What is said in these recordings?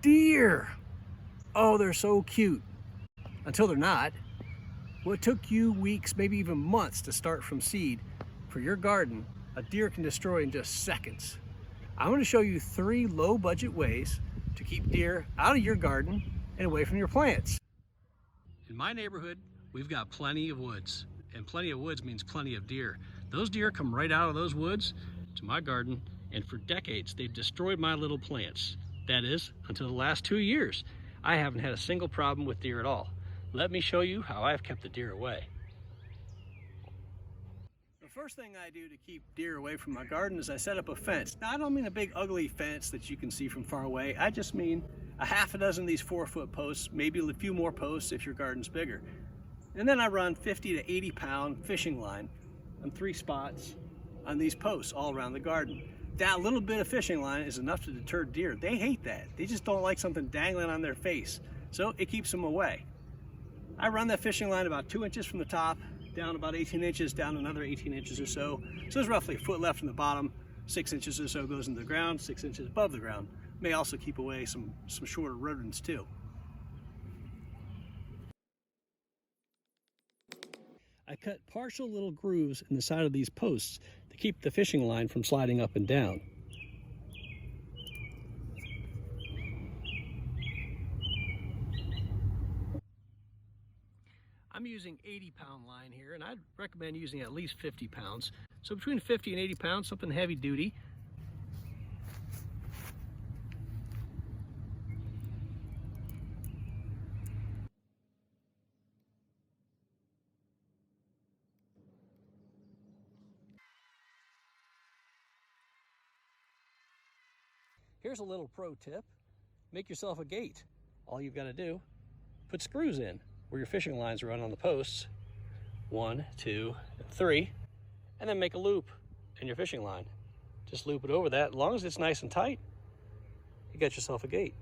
Deer! Oh, they're so cute. Until they're not. What took you weeks, maybe even months to start from seed for your garden, a deer can destroy in just seconds. I'm going to show you 3 low budget ways to keep deer out of your garden and away from your plants. In my neighborhood, we've got plenty of woods, and plenty of woods means plenty of deer. Those deer come right out of those woods to my garden, and for decades they've destroyed my little plants. That is, until the last 2 years. I haven't had a single problem with deer at all. Let me show you how I've kept the deer away. The first thing I do to keep deer away from my garden is I set up a fence. Now, I don't mean a big ugly fence that you can see from far away. I just mean a half a dozen of these 4-foot posts, maybe a few more posts if your garden's bigger. And then I run 50 to 80 pound fishing line on 3 spots on these posts all around the garden. That little bit of fishing line is enough to deter deer. They hate that. They just don't like something dangling on their face. So it keeps them away. I run that fishing line about 2 inches from the top, down about 18 inches, down another 18 inches or so. So there's roughly a foot left from the bottom, 6 inches or so goes into the ground, 6 inches above the ground. May also keep away some shorter rodents too. I cut partial little grooves in the side of these posts to keep the fishing line from sliding up and down. I'm using 80-pound line here, and I'd recommend using at least 50 pounds. So between 50 and 80 pounds, something heavy duty. Here's a little pro tip. Make yourself a gate. All you've got to do, put screws in where your fishing lines run on the posts. 1, 2, and 3. And then make a loop in your fishing line. Just loop it over that. As long as it's nice and tight, you got yourself a gate.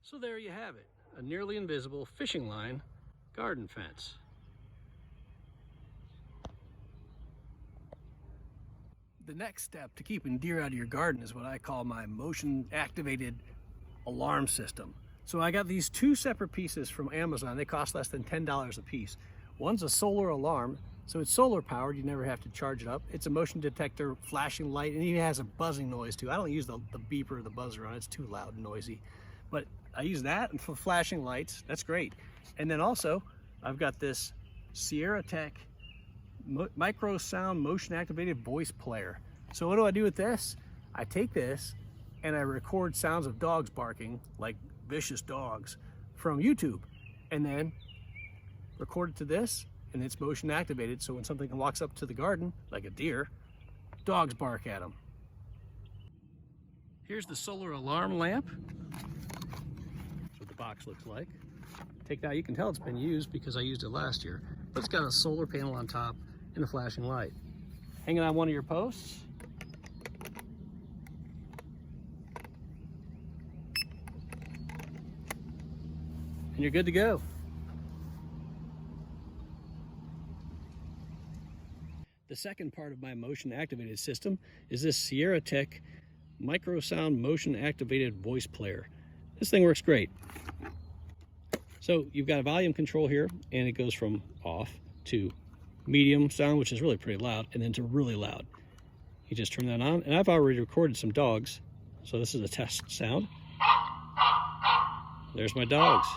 So there you have it. A nearly invisible fishing line garden fence. The next step to keeping deer out of your garden is what I call my motion activated alarm system. So I got these 2 separate pieces from Amazon. They cost less than $10 a piece. One's a solar alarm, so it's solar powered. You never have to charge it up. It's a motion detector, flashing light, and it even has a buzzing noise too. I don't use the beeper or the buzzer on it. It's too loud and noisy. But I use that and for flashing lights. That's great. And then also, I've got this Sierra Tech micro sound motion activated voice player. So what do I do with this? I take this and I record sounds of dogs barking, like vicious dogs, from YouTube, and then record it to this, and it's motion activated, so when something walks up to the garden, like a deer, dogs bark at them. Here's the solar alarm lamp. That's what the box looks like. Take that, you can tell it's been used because I used it last year, but it's got a solar panel on top and a flashing light. Hanging on one of your posts. And you're good to go. The second part of my motion activated system is this Sierra Tech micro sound motion activated voice player. This thing works great. So you've got a volume control here, and it goes from off to medium sound, which is really pretty loud, and then to really loud. You just turn that on, and I've already recorded some dogs. So this is a test sound. There's my dogs.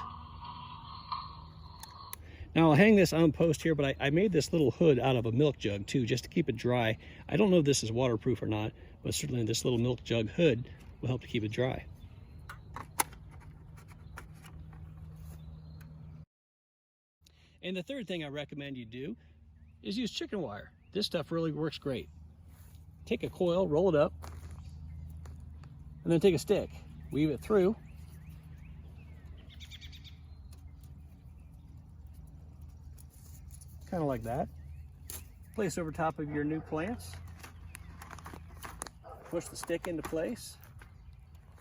Now I'll hang this on post here, but I made this little hood out of a milk jug too, just to keep it dry. I don't know if this is waterproof or not, but certainly this little milk jug hood will help to keep it dry. And the third thing I recommend you do is use chicken wire. This stuff really works great. Take a coil, roll it up, and then take a stick, weave it through, kind of like that. Place over top of your new plants. Push the stick into place,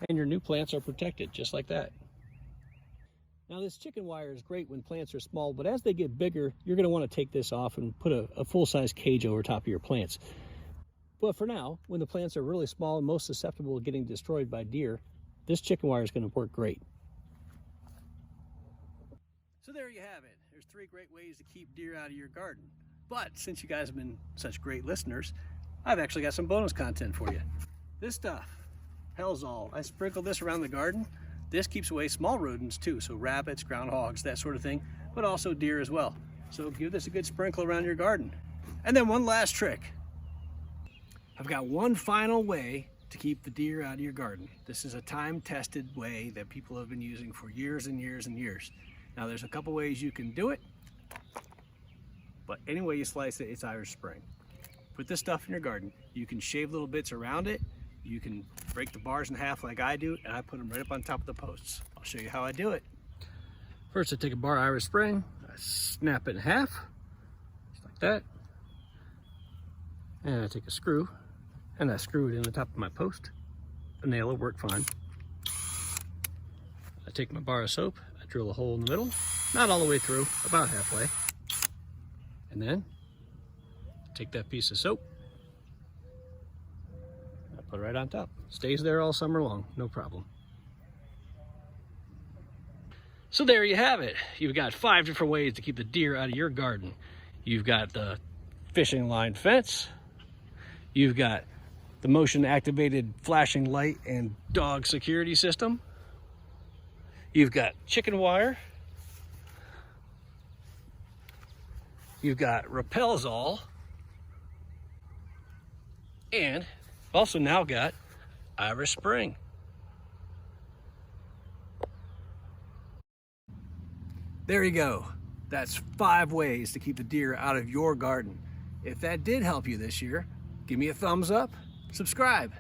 and your new plants are protected just like that. Now this chicken wire is great when plants are small, but as they get bigger, you're going to want to take this off and put a full-size cage over top of your plants. But for now, when the plants are really small and most susceptible to getting destroyed by deer, this chicken wire is going to work great. So there you have it. There's 3 great ways to keep deer out of your garden. But since you guys have been such great listeners, I've actually got some bonus content for you. This stuff, Hellzall, I sprinkle this around the garden. This keeps away small rodents too, so rabbits, groundhogs, that sort of thing, but also deer as well. So give this a good sprinkle around your garden. And then one last trick. I've got one final way to keep the deer out of your garden. This is a time-tested way that people have been using for years and years and years. Now there's a couple ways you can do it, but any way you slice it, it's Irish Spring. Put this stuff in your garden. You can shave little bits around it. You can break the bars in half like I do, and I put them right up on top of the posts. I'll show you how I do it. First, I take a bar of Irish Spring, I snap it in half, just like that. And I take a screw, and I screw it in the top of my post. The nail will work fine. I take my bar of soap, I drill a hole in the middle, not all the way through, about halfway. And then, take that piece of soap, I put it right on top. Stays there all summer long, no problem. So there you have it. You've got 5 different ways to keep the deer out of your garden. You've got the fishing line fence. You've got the motion activated flashing light and dog security system. You've got chicken wire. You've got Repellents, and also now got Irish Spring. There you go. That's 5 ways to keep the deer out of your garden. If that did help you this year, give me a thumbs up, subscribe.